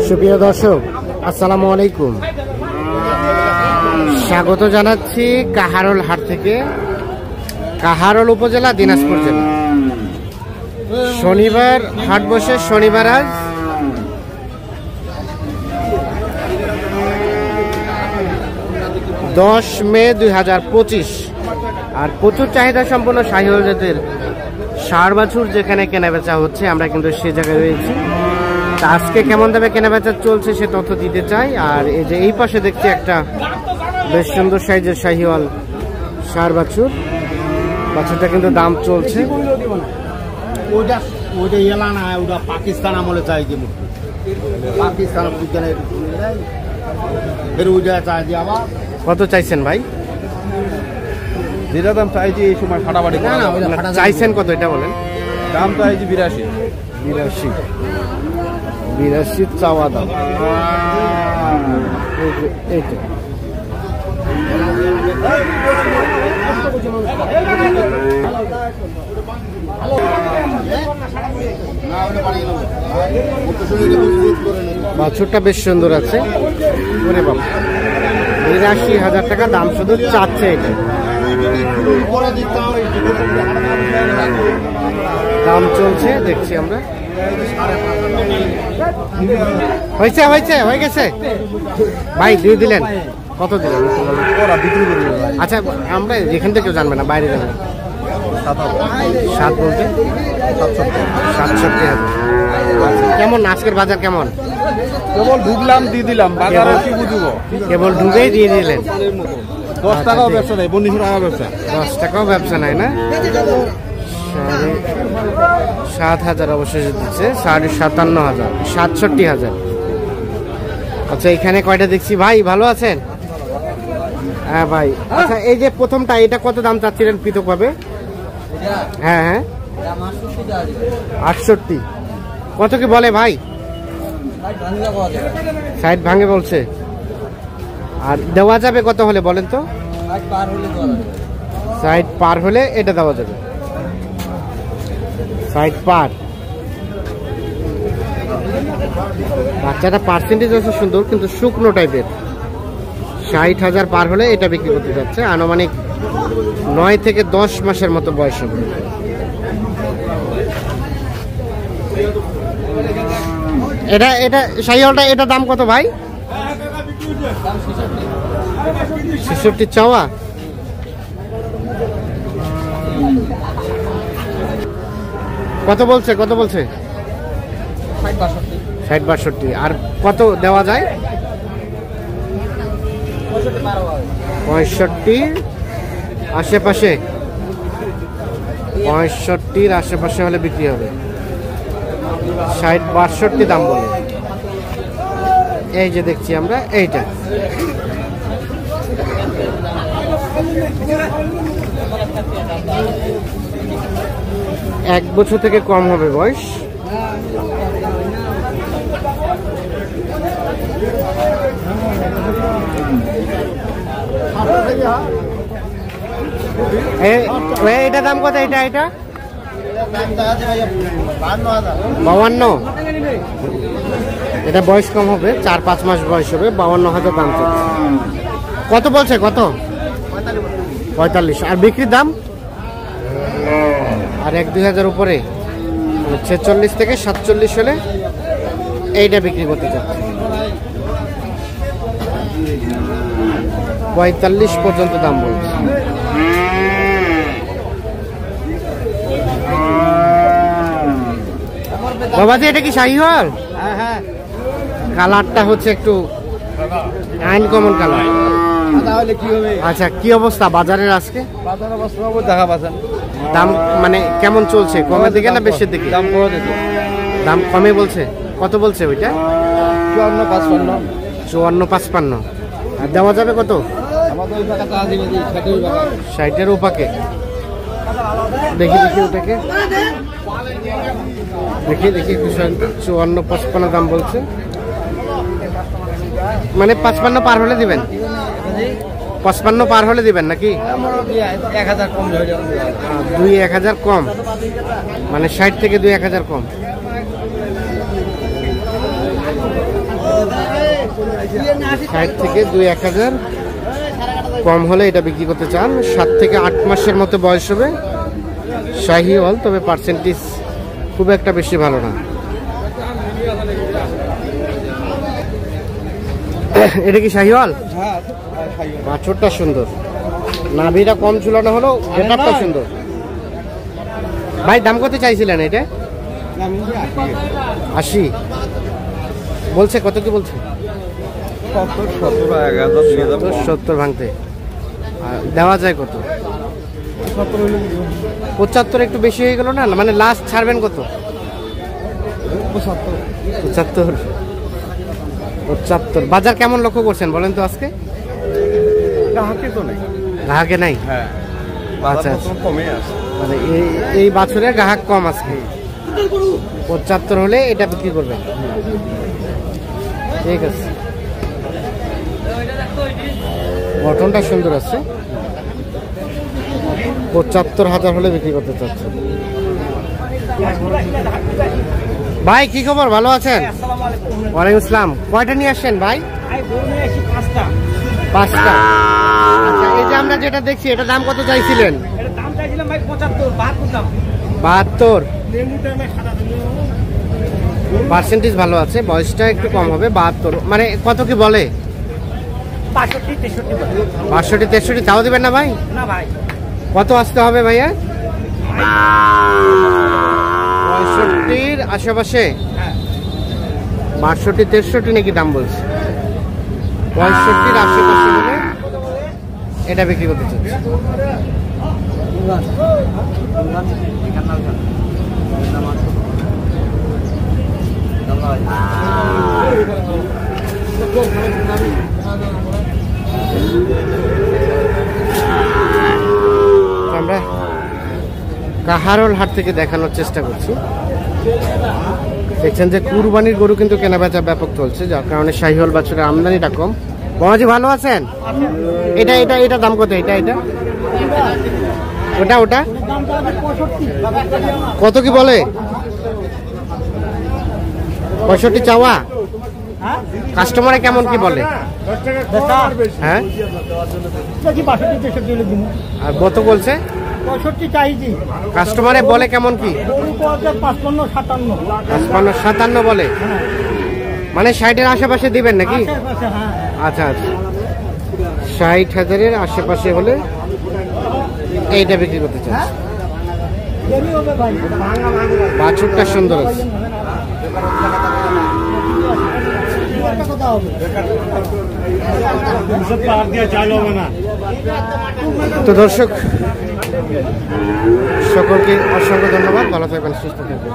সুপ্রিয় দর্শক, আসসালামু আলাইকুম। স্বাগত জানাচ্ছি কাহারোল হাট থেকে, কাহারোল উপজেলা, দিনাজপুর জেলা। শনিবার হাট বসে, শনিবার আজ। দশ মে 2025। আর প্রচুর চাহিদা সম্পন্ন শাহিওয়াল জাতের ষাঁড় বাছুর যেখানে কেনাবেচা হচ্ছে, আমরা কিন্তু সে জায়গায় রয়েছি। আজকে কেমন দামে কেনাবেচা চলছে সে তথ্য দিতে চাই। আর এই যে এই পাশে দেখছি একটা বেশ সুন্দর সাইজের শাহিওয়াল ষাঁড় বাছুর, বাছুরটা কিন্তু দাম চলছে। পাকিস্তান আমলে চাই যে পাকিস্তান কত চাইছেন ভাই? যেটা দাম চাইছি এই সময় ফাটাফাটি চাইছেন কত এটা বলেন? দাম চাইছি 82 চাওয়া দাম। এইটা বাছুরটা বেশ সুন্দর আছে। ওরে বাবা, 82,000 টাকা দাম শুধু চাচ্ছে। এটা দাম চলছে, দেখছি আমরা। হয়েছে হয়েছে হয়ে গেছে ভাই, দিয়ে দিলেন? কত দিলেন? আচ্ছা, আমরা এখান থেকে জানবে না, বাইরে যাবেন। 7 বলতে 67,000। কেমন আজকের বাজার কেমন? কেবল ঢুকলাম, দিয়ে দিলাম। বাজারে কি বুঝবো, কেবল ঢুকেই দিয়ে দিলেন। 10 টাকাও ব্যবসা নাই, 1200 টাকা ব্যবসা। 10 টাকাও ব্যবসা নাই না? 7,000 অবশ্যই দিচ্ছে। 57,000, 67,000। আচ্ছা, এখানে কয়টা দেখছি ভাই, ভালো আছেন? হ্যাঁ ভাই। আচ্ছা, এই যে প্রথমটা, এটা কত দাম চাচ্ছিলেন পৃথক ভাবে? হ্যাঁ হ্যাঁ, 68। কত কি বলে ভাই? 60 ভাঙে বলছে। আর দেওয়া যাবে কত হলে বলেন তো? 60 পার হলে এটা দেওয়া যাবে। 60 পার। বাচ্চাটা পার্সেন্টেজ আছে সুন্দর, কিন্তু শুকনো টাইপের। 60,000 পার হলে এটা বিক্রি করতে যাচ্ছে। আনুমানিক 9 থেকে 10 মাসের মতো বয়স হবে। এটা শাহিওয়ালটা, এটা দাম কত ভাই? 66 চাওয়া। কত বলছে? 60-62। আর কত দেওয়া যায়? 65 আশেপাশে। 65-র আশেপাশে হলে বিক্রি হবে। 60-62 দাম বলে। এই যে দেখছি আমরা এইটা, এক বছর থেকে কম হবে বয়স। এটা দাম কত? এটা 52। এটা বয়স কম হবে, 4-5 মাস বয়স হবে। 52,000 দাম চলছে। কত বলছে? কত? 45। আর বিক্রির দাম? আর 1-2 উপরে, 46 থেকে 47 হলে এইটা বিক্রি করতে চাচ্ছে। 45 পর্যন্ত দাম বলছে। বাবাজি, এটা কি শাহিওয়াল? হ্যাঁ। কালারটা হচ্ছে একটু আনকমন কালার। আচ্ছা, কি অবস্থা বাজারের আজকে? বাজার অবস্থা দেখা পাচ্ছেন। দাম মানে কেমন চলছে? কমের দিকে না বেশির দিকে? দাম কমে দিতে। দাম কমে বলছে। কত বলছে ওইটা? 54-55। আর দেওয়া যাবে কত? 60-এর উপাকে। দেখি ওটাকে, দেখি 54-55 দাম বলছে। মানে 55 পার হলে দিবেন? 55 পার হলে দিবেন নাকি? 2-1000 কম, মানে 60 থেকে 2-1000 কম। 60 থেকে 2-1000 কম হলে এটা বিক্রি করতে চান। 7 থেকে 8 মাসের মতো বয়স হবে, শাহিওয়াল, তবে পার্সেন্টেজ খুব একটা বেশি ভালো না। এটা কি শাহিওয়াল? বাছুরটা সুন্দর, নাভিটা কম ঝুলানো হলো, গেটআপটা সুন্দর। ভাই দাম কত চাইছিলেন এটা? 80 বলছে। কত কি বলছে? 70 ভাঙতে। আর দেওয়া যায় কত? 75 একটু বেশি হয়ে গেল না? মানে লাস্ট ছাড়বেন কত? 75। বাজার কেমন লক্ষ্য করছেন বলেন তো আজকে? গ্রাহকে নাই। আচ্ছা, মানে এই বছরের গ্রাহক কম আজকে। 75 হলে এটা বিক্রি করবেন। ঠিক আছে, গঠনটা সুন্দর আছে। 75,000 হলে বিক্রি করতে চাচ্ছে। ভাই কি খবর, ভালো আছেন? ওয়ালাইকুম আসসালাম। কয়টা নিয়ে আসছেন ভাই? 5টা। আচ্ছা, এই যে আমরা যেটা দেখছি এটা দাম কত চাইছিলেন? 72। পার্সেন্টেজ ভালো আছে, বয়সটা একটু কম হবে। 72 মানে কত কি বলে? 62-63। তাও দিবেন না ভাই? না ভাই। কত আসতে হবে ভাইয়া? 65-র আশেপাশে। 62-63 নাকি দাম বলছে? 65-র আশেপাশে হলে এটা বিক্রি করতে চাচ্ছে। আমরা কাহারোল হাট থেকে দেখানোর চেষ্টা করছি। দেখছেন যে কুরবানির গরু কিন্তু কেনাবেচা ব্যাপক চলছে, যার কারণে শাহিওয়াল বাছুরের আমদানিটা কম। বাবাজি ভালো আছেন? এটা দাম কত? এটা ওটা কত কি বলে? 65 চাওয়া। কাস্টমারে কেমন কি বলে? হ্যাঁ, আর কত বলছে? 65 চাইছি। কাস্টমারে বলে কেমন কি? 55-57 বলে। মানে 60-এর আশেপাশে দিবেন নাকি? আচ্ছা আচ্ছা, 60,000-এর আশেপাশে হলে এইটা বিক্রি করতে চাই। বাছুরটা সুন্দর আছে। তো দর্শক সকলকে অসংখ্য ধন্যবাদ, ভালো থাকবেন, সুস্থ থাকবেন।